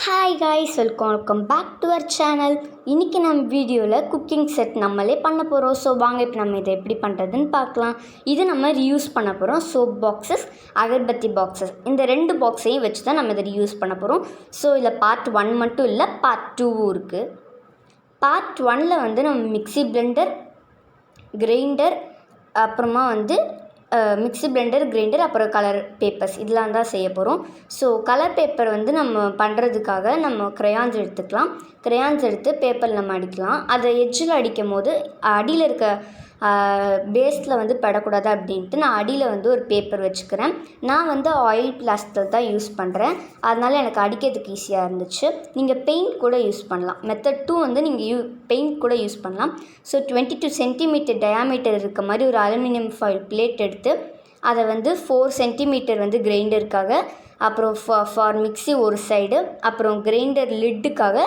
Hi guys, welcome back to our channel. இன்றைக்கி நம்ம வீடியோவில் குக்கிங் செட் நம்மளே பண்ண போகிறோம். ஸோ வாங்க இப்போ நம்ம இதை எப்படி பண்ணுறதுன்னு பார்க்கலாம். இது நம்ம ரீயூஸ் பண்ண போகிறோம். சோப் பாக்ஸஸ், அகர்பத்தி பாக்ஸஸ், இந்த 2 பாக்ஸையும் வச்சு தான் நம்ம இதை ரீயூஸ் பண்ண போகிறோம். ஸோ இதில் பார்ட் 1 மட்டும் இல்லை, பார்ட் 2வும் இருக்குது. பார்ட் 1ல் வந்து நம்ம மிக்ஸி பிளெண்டர், கிரைண்டர், அப்புறமா வந்து மிக்ஸி பிளெண்டர், கிரைண்டர், அப்புறம் கலர் பேப்பர்ஸ் இதெல்லாம் தான் செய்ய போகிறோம். ஸோ கலர் பேப்பர் வந்து நம்ம பண்ணுறதுக்காக நம்ம க்ரையான்ஸ் எடுத்துக்கலாம். க்ரையான்ஸ் எடுத்து பேப்பரில் நம்ம அடிக்கலாம். அதை எட்ஜில் அடிக்கும் போது அடியில் இருக்க பேஸில் வந்து படக்கூடாது அப்படின்ட்டு நான் அடியில் வந்து ஒரு பேப்பர் வச்சுக்கிறேன். நான் வந்து ஆயில் பிளாஸ்டர் தான் யூஸ் பண்ணுறேன். அதனால் எனக்கு அடிக்கிறதுக்கு ஈஸியாக இருந்துச்சு. நீங்கள் பெயிண்ட் கூட யூஸ் பண்ணலாம். மெத்தட் 2 வந்து நீங்கள் பெயிண்ட் கூட யூஸ் பண்ணலாம். ஸோ 22 சென்டிமீட்டர் டயாமீட்டர் இருக்க மாதிரி ஒரு அலுமினியம் ஃபாயில் பிளேட் எடுத்து அதை வந்து 4 சென்டிமீட்டர் வந்து கிரைண்டருக்காக, அப்புறம் ஃபார் மிக்ஸி ஒரு சைடு, அப்புறம் கிரைண்டர் லிட்டுக்காக,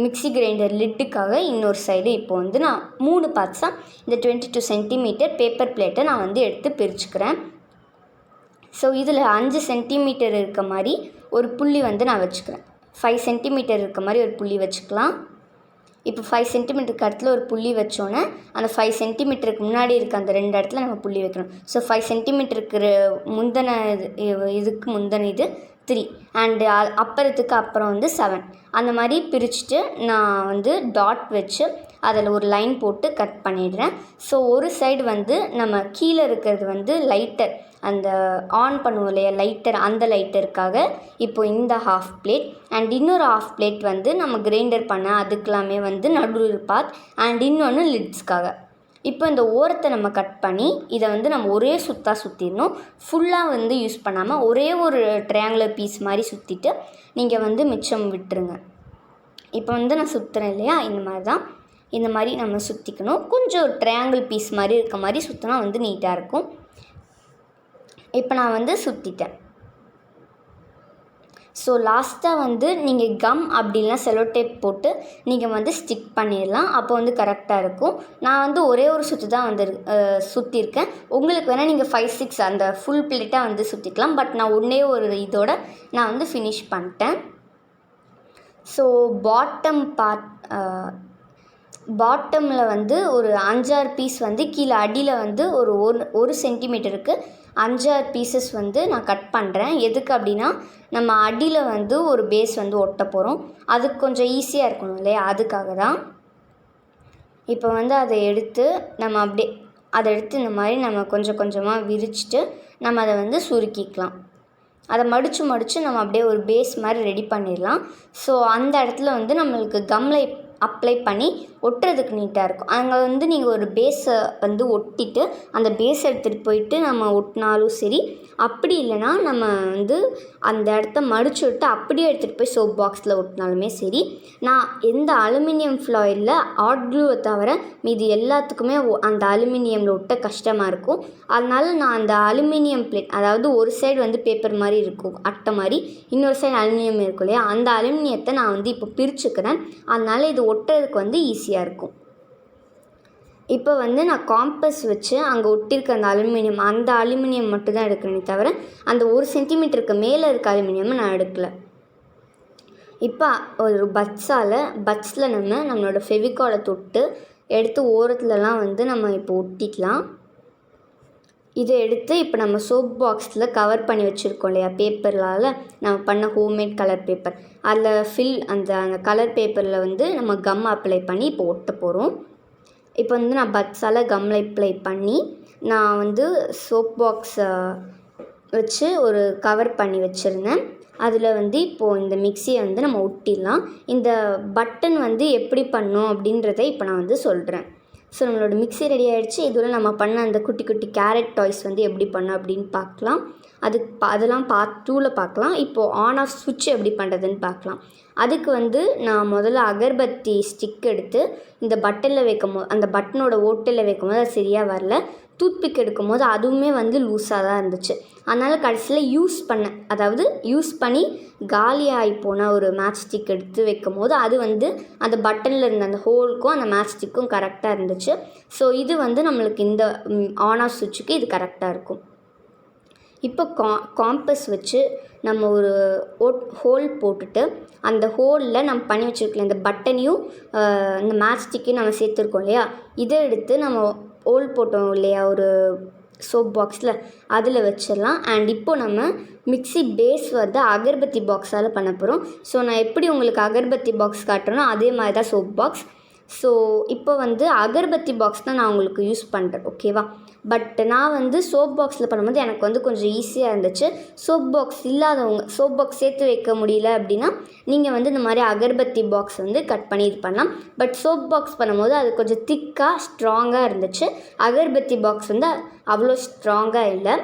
மிக்ஸி கிரைண்டர் லிட்டுக்காக இன்னொரு சைடு. இப்போ வந்து நான் 3 பார்ட்ஸாக இந்த 22 சென்டிமீட்டர் பேப்பர் பிளேட்டை நான் வந்து எடுத்து பிரிச்சுக்கிறேன். ஸோ இதில் 5 சென்டிமீட்டர் இருக்க மாதிரி ஒரு புள்ளி வந்து நான் வச்சுக்கிறேன். 5 சென்டிமீட்டர் இருக்க மாதிரி ஒரு புள்ளி வச்சுக்கலாம். இப்போ 5 சென்டிமீட்டருக்கு இடத்துல ஒரு புள்ளி வச்சோன்னே அந்த 5 சென்டிமீட்டருக்கு முன்னாடி இருக்க அந்த 2 இடத்துல நம்ம புள்ளி வைக்கணும். ஸோ 5 சென்டிமீட்டருக்கு முந்தின இதுக்கு முந்தின இது 3 அண்டு அப்புறத்துக்கு அப்புறம் வந்து 7 அந்த மாதிரி பிரிச்சுட்டு நான் வந்து டாட் வச்சு அதில் ஒரு லைன் போட்டு கட் பண்ணிடுறேன். ஸோ ஒரு சைடு வந்து நம்ம கீழே இருக்கிறது வந்து லைட்டர், அந்த ஆன் பண்ணுவோம் இல்லையா லைட்டர், அந்த லைட்டருக்காக இப்போ இந்த ஹாஃப் பிளேட், அண்ட் இன்னொரு ஹாஃப் பிளேட் வந்து நம்ம கிரைண்டர் பண்ண அதுக்கெல்லாமே வந்து நடுவில் பார்ட், அண்ட் இன்னொன்று லிட்ஸ்க்காக. இப்போ இந்த ஓரத்தை நம்ம கட் பண்ணி இதை வந்து நம்ம ஒரே சுற்றிடணும். ஃபுல்லாக வந்து யூஸ் பண்ணாமல் ஒரே ஒரு ட்ரையாங்குலர் பீஸ் மாதிரி சுற்றிட்டு நீங்கள் வந்து மிச்சம் விட்டுருங்க. இப்போ வந்து நான் சுற்றுறேன் இல்லையா, இந்த மாதிரி நம்ம சுற்றிக்கணும். கொஞ்சம் ஒரு ட்ரையாங்கிள் பீஸ் மாதிரி இருக்க மாதிரி சுற்றினா வந்து நீட்டாக இருக்கும். இப்போ நான் வந்து சுற்றிட்டேன். ஸோ லாஸ்ட்டாக வந்து நீங்கள் கம் அப்படின்னா செலோ டேப் போட்டு நீங்கள் வந்து ஸ்டிக் பண்ணிடலாம். அப்போ வந்து கரெக்டாக இருக்கும். நான் வந்து ஒரே ஒரு சுற்று தான் வந்து சுற்றிருக்கேன். உங்களுக்கு வேணால் நீங்கள் 5, 6 அந்த ஃபுல் பிளேட்டாக வந்து சுற்றிக்கலாம். பட் நான் ஒன்றே ஒரு இதோட நான் வந்து ஃபினிஷ் பண்ணிட்டேன். ஸோ பாட்டமில் வந்து ஒரு 5-6 பீஸ் வந்து கீழே அடியில் வந்து ஒரு சென்டிமீட்டருக்கு 5-6 பீசஸ் வந்து நான் கட் பண்ணுறேன். எதுக்கு அப்படின்னா நம்ம அடியில் வந்து ஒரு பேஸ் வந்து ஒட்ட போகிறோம். அதுக்கு கொஞ்சம் ஈஸியாக இருக்கணும் இல்லையா, அதுக்காக தான். இப்போ வந்து அதை எடுத்து இந்த மாதிரி நம்ம கொஞ்சம் கொஞ்சமாக விரிச்சிட்டு நம்ம அதை வந்து சுருக்கிக்கலாம். அதை மடித்து நம்ம அப்படியே ஒரு பேஸ் மாதிரி ரெடி பண்ணிடலாம். ஸோ அந்த இடத்துல வந்து நம்மளுக்கு கம்மில் அப்ளை பண்ணி ஒட்டுறதுக்கு நீட்டாக இருக்கும். அங்கே வந்து நீங்கள் ஒரு பேஸை வந்து ஒட்டிட்டு அந்த பேஸ் எடுத்துகிட்டு போயிட்டு நம்ம ஒட்டினாலும் சரி, அப்படி இல்லைனா நம்ம வந்து அந்த இடத்த மடிச்சு விட்டு அப்படியே எடுத்துகிட்டு போய் சோப் பாக்ஸில் ஒட்டினாலுமே சரி. நான் எந்த அலுமினியம் ஃபாயிலில் ஹாட் க்ளூவை தவிர மீதி எல்லாத்துக்குமே அந்த அலுமினியமில் ஒட்ட கஷ்டமாக இருக்கும். அதனால் நான் அந்த அலுமினியம் பிளேட், அதாவது ஒரு சைடு வந்து பேப்பர் மாதிரி இருக்கும் அட்டை மாதிரி, இன்னொரு சைடு அலுமினியம் இருக்கும் இல்லையா, அந்த அலுமினியத்தை நான் வந்து இப்போ பிரிச்சுக்கிறேன். அதனால் இது ஒட்டுறதுக்கு வந்து ஈஸியாக இருக்கும். இப்போ வந்து நான் காம்பஸ் வச்சு அங்கே ஒட்டியிருக்க அந்த அலுமினியம் மட்டும் தான் எடுக்கிறேனே தவிர அந்த 1 சென்டிமீட்டருக்கு மேலே இருக்க அலுமினியமை நான் எடுக்கலை. இப்போ ஒரு பட்ஸில் நம்மளோட ஃபெவிகாலை தொட்டு எடுத்து ஓரத்துலலாம் வந்து நம்ம இப்போ ஒட்டிக்கலாம். இதை எடுத்து இப்போ நம்ம சோப் பாக்ஸில் கவர் பண்ணி வச்சுருக்கோம் இல்லையா பேப்பரால், நம்ம பண்ண ஹோம்மேட் கலர் பேப்பர், அதில் அந்த கலர் பேப்பரில் வந்து நம்ம கம் அப்ளை பண்ணி இப்போ ஒட்ட போகிறோம். இப்போ வந்து நான் பட்ஸால் கம்மில் அப்ளை பண்ணி நான் வந்து சோப் பாக்ஸை வச்சு ஒரு கவர் பண்ணி வச்சுருந்தேன். அதில் வந்து இப்போது இந்த மிக்ஸியை வந்து நம்ம ஒட்டிடலாம். இந்த பட்டன் வந்து எப்படி பண்ணோம் அப்படின்றத இப்போ நான் வந்து சொல்கிறேன். ஸோ நம்மளோட மிக்ஸி ரெடி ஆகிடுச்சு. இதுவரை நம்ம பண்ண அந்த குட்டி குட்டி கேரட் டாய்ஸ் வந்து எப்படி பண்ணோம் அப்படின்னு பார்க்கலாம். அதெல்லாம் பார்ட் 2ல் பார்க்கலாம். இப்போது ஆன் ஆஃப் சுவிட்ச் எப்படி பண்ணுறதுன்னு பார்க்கலாம். அதுக்கு வந்து நான் முதல்ல அகர்பத்தி ஸ்டிக் எடுத்து இந்த பட்டனில் வைக்கும்போது, அந்த பட்டனோட ஓட்டையில் வைக்கும்போது அது சரியாக வரல. டூத்பிக் எடுக்கும்போது அதுவுமே வந்து லூஸாக தான் இருந்துச்சு. அதனால் கடைசியில் யூஸ் பண்ணி காலியாகி போன ஒரு மேட்ச் ஸ்டிக் எடுத்து வைக்கும் போது அது வந்து அந்த பட்டனில் இருந்த அந்த ஹோலுக்கும் அந்த மேட்ச் ஸ்டிக்கும் கரெக்டாக இருந்துச்சு. ஸோ இது வந்து நம்மளுக்கு இந்த ஆன் ஆஃப் சுவிட்சுக்கு இது கரெக்டாக இருக்கும். இப்போ காம்பஸ் வச்சு நம்ம ஒரு ஹோல் போட்டுட்டு அந்த ஹோலில் நம்ம பண்ணி வச்சுருக்கல இந்த பட்டனையும் இந்த மேட்ச்ஸ்டிக்கையும் நம்ம சேர்த்துருக்கோம் இல்லையா, இதை எடுத்து நம்ம ஹோல் போட்டோம் இல்லையா ஒரு சோப் பாக்ஸில், அதில் வச்சிடலாம். அண்ட் இப்போது நம்ம மிக்ஸி பேஸ் வந்து அகர்பத்தி பாக்ஸால் பண்ண போகிறோம். ஸோ நான் எப்படி உங்களுக்கு அகர்பத்தி பாக்ஸ் காட்டுறேனோ அதே மாதிரி தான் சோப் பாக்ஸ். ஸோ இப்போ வந்து அகர்பத்தி பாக்ஸ் தான் நான் உங்களுக்கு யூஸ் பண்ணுறேன், ஓகேவா. பட் நான் வந்து சோப் பாக்ஸில் பண்ணும்போது எனக்கு வந்து கொஞ்சம் ஈஸியாக இருந்துச்சு. சோப் பாக்ஸ் இல்லாதவங்க, சோப் பாக்ஸ் சேர்த்து வைக்க முடியல அப்படின்னா நீங்கள் வந்து இந்த மாதிரி அகர்பத்தி பாக்ஸ் வந்து கட் பண்ணி இது பண்ணலாம். பட் சோப் பாக்ஸ் பண்ணும்போது அது கொஞ்சம் திக்காக ஸ்ட்ராங்காக இருந்துச்சு. அகர்பத்தி பாக்ஸ் வந்து அவ்வளோ ஸ்ட்ராங்காக இல்லை.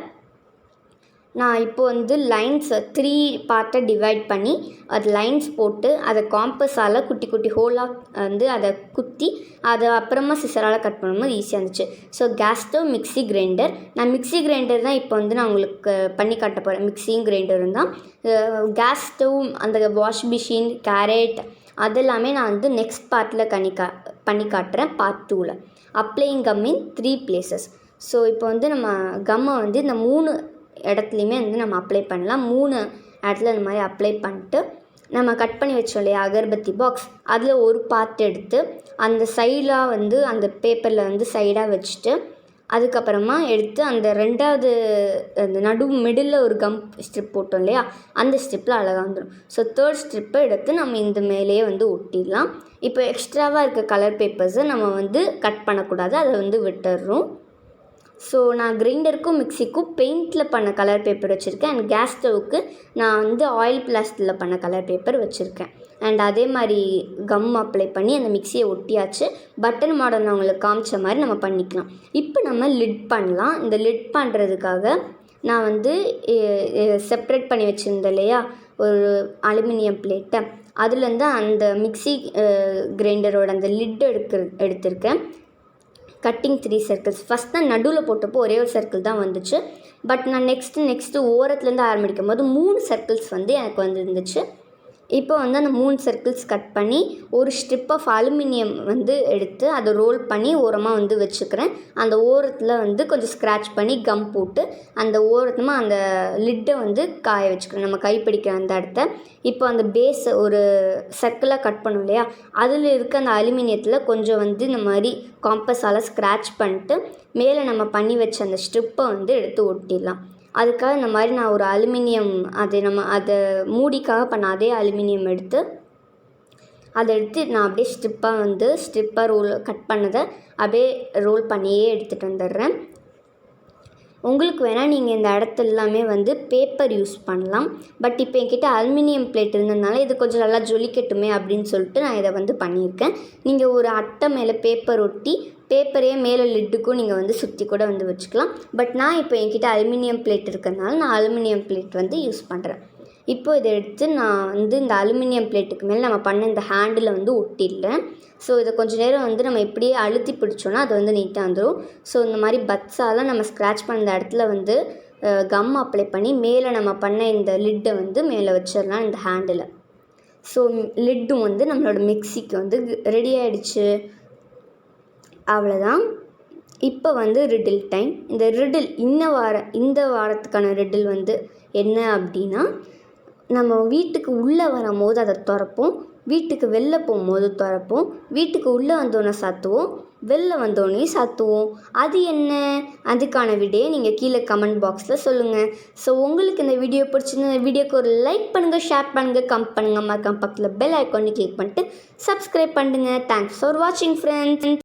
நான் இப்போ வந்து லைன்ஸை 3 பார்ட்டை டிவைட் பண்ணி அது லைன்ஸ் போட்டு அதை காம்பஸால் குட்டி குட்டி ஹோலாக வந்து அதை குத்தி அதை அப்புறமா சிசரால் கட் பண்ணும்போது ஈஸியாக இருந்துச்சு. So gas stove, mixie grinder, நான் மிக்ஸி கிரைண்டர் தான் இப்போ வந்து நான் உங்களுக்கு பண்ணி காட்ட போகிறேன். மிக்ஸியும் கிரைண்டரும் தான். கேஸ் ஸ்டவ், அந்த வாஷ் மிஷின், கேரட் அதெல்லாமே நான் வந்து நெக்ஸ்ட் பார்ட்டில் பண்ணி காட்டுறேன், பார்ட் 2ல். Applying come in 3 places. So இப்போ வந்து நம்ம கம்மை வந்து இந்த 3 இடத்துலையுமே வந்து நம்ம அப்ளை பண்ணலாம். 3 இடத்துல இந்த மாதிரி அப்ளை பண்ணிட்டு நம்ம கட் பண்ணி வச்சோம் இல்லையா அகர்பத்தி பாக்ஸ், அதில் ஒரு பார்ட் எடுத்து அந்த சைடாக வந்து அந்த பேப்பரில் வந்து சைடாக வச்சுட்டு அதுக்கப்புறமா எடுத்து அந்த 2வது அந்த மிடில் ஒரு கம் ஸ்ட்ரிப் போட்டோம் இல்லையா, அந்த ஸ்ட்ரிப்பில் அழகாக வந்துடும். ஸோ 3rd ஸ்ட்ரிப்பை எடுத்து நம்ம இந்த மேலேயே வந்து ஒட்டிடலாம். இப்போ எக்ஸ்ட்ராவாக இருக்க கலர் பேப்பர்ஸை நம்ம வந்து கட் பண்ணக்கூடாது, அதை வந்து விட்டுடுறோம். ஸோ நான் கிரைண்டருக்கும் மிக்ஸிக்கும் பெயிண்டில் பண்ண கலர் பேப்பர் வச்சுருக்கேன். அண்ட் கேஸ் ஸ்டவ்வுக்கு நான் வந்து ஆயில் பிளாஸ்டில் பண்ண கலர் பேப்பர் வச்சுருக்கேன். அண்ட் அதே மாதிரி கம் அப்ளை பண்ணி அந்த மிக்ஸியை ஒட்டியாச்சு. பட்டன் மாடல் நான் உங்களுக்கு காமிச்ச மாதிரி நம்ம பண்ணிக்கலாம். இப்போ நம்ம லிட் பண்ணலாம். இந்த லிட் பண்ணுறதுக்காக நான் வந்து செப்ரேட் பண்ணி வச்சுருந்தேன் இல்லையா ஒரு அலுமினியம் பிளேட்டை, அதுலேருந்து அந்த மிக்ஸி கிரைண்டரோட அந்த லிட் எடுத்திருக்கேன். Cutting 3 circles. ஃபஸ்ட் நான் நடுவில் போட்டப்போ ஒரே ஒரு சர்க்கிள் தான் வந்துச்சு. பட் நான் நெக்ஸ்ட்டு ஓரத்துலேருந்து ஆரம்பிக்கும் போது 3 சர்க்கிள்ஸ் வந்து எனக்கு வந்துருந்துச்சு. இப்போ வந்து அந்த 3 சர்க்கிள்ஸ் கட் பண்ணி ஒரு ஸ்ட்ரிப் ஆஃப் அலுமினியம் வந்து எடுத்து அதை ரோல் பண்ணி ஓரமாக வந்து வச்சுக்கிறேன். அந்த ஓரத்தில் வந்து கொஞ்சம் ஸ்க்ராட்ச் பண்ணி கம் போட்டு அந்த ஓரத்துமா அந்த லிட்டை வந்து காய வச்சுக்கிறேன், நம்ம கைப்பிடிக்கிற அந்த இடத்த. இப்போ அந்த பேஸை ஒரு சர்க்கிளாக கட் பண்ணோம் இல்லையா, அதில் இருக்க அந்த அலுமினியத்தில் கொஞ்சம் வந்து இந்த மாதிரி காம்பஸால் ஸ்க்ராட்ச் பண்ணிட்டு மேலே நம்ம பண்ணி வச்ச அந்த ஸ்ட்ரிப்பை வந்து எடுத்து ஒட்டிடலாம். அதுக்காக இந்த மாதிரி நான் ஒரு அலுமினியம் அதை மூடிக்காக பண்ண அதே அலுமினியம் எடுத்து நான் அப்படியே ஸ்ட்ரிப்பாக ரோல் கட் பண்ணதை அப்படியே ரோல் பண்ணியே எடுத்துகிட்டு வந்துடுறேன். உங்களுக்கு வேணால் நீங்கள் இந்த இடத்துல எல்லாமே வந்து பேப்பர் யூஸ் பண்ணலாம். பட் இப்போ என்கிட்ட அலுமினியம் பிளேட் இருந்ததுனால இது கொஞ்சம் நல்லா ஜொலிக்கட்டுமே அப்படின்னு சொல்லிட்டு நான் இதை வந்து பண்ணியிருக்கேன். நீங்கள் ஒரு அட்டை மேலே பேப்பர் ஒட்டி பேப்பரே மேலே லிட்டுக்கும் நீங்கள் வந்து சுற்றி கூட வந்து வச்சுக்கலாம். பட் நான் இப்போ என்கிட்ட அலுமினியம் பிளேட் இருக்கிறதுனால நான் அலுமினியம் பிளேட் வந்து யூஸ் பண்ணுறேன். இப்போ இதை எடுத்து நான் வந்து இந்த அலுமினியம் பிளேட்டுக்கு மேலே நம்ம பண்ண இந்த ஹேண்டில் வந்து ஒட்டிடலேன். ஸோ இதை கொஞ்சம் நேரம் வந்து நம்ம இப்படியே அழுத்தி பிடிச்சோன்னா அது வந்து நீட்டாக வந்துடும். ஸோ இந்த மாதிரி பட்ஸால் நம்ம ஸ்க்ராட்ச் பண்ண இடத்துல வந்து கம் அப்ளை பண்ணி மேலே நம்ம பண்ண இந்த லிட்டை வந்து மேலே வச்சிடலாம் இந்த ஹேண்டில். ஸோ லிட்டும் வந்து நம்மளோட மிக்ஸிக்கு வந்து ரெடி ஆகிடுச்சு. அவ்வளோதான். இப்போ வந்து ரிடில் டைம். இந்த ரிடில் இந்த வாரத்துக்கான ரிடில் வந்து என்ன அப்படின்னா, நம்ம வீட்டுக்கு உள்ளே வரும்போது அதை திறப்போம், வீட்டுக்கு வெளில போகும்போது திறப்போம், வீட்டுக்கு உள்ளே வந்தோடனே சாத்துவோம், வெளில வந்தோடனே சாத்துவோம். அது என்ன? அதுக்கான விடையை நீங்கள் கீழே கமெண்ட் பாக்ஸில் சொல்லுங்கள். ஸோ உங்களுக்கு இந்த வீடியோ பிடிச்சிருந்த வீடியோக்கு ஒரு லைக் பண்ணுங்கள், ஷேர் பண்ணுங்கள், கமெண்ட் பண்ணுங்கள், மறக்காம பக்கத்தில் பெல் ஐக்கானை கிளிக் பண்ணிட்டு சப்ஸ்கிரைப் பண்ணுங்கள். தேங்க்ஸ் ஃபார் வாட்சிங் ஃப்ரெண்ட்ஸ்.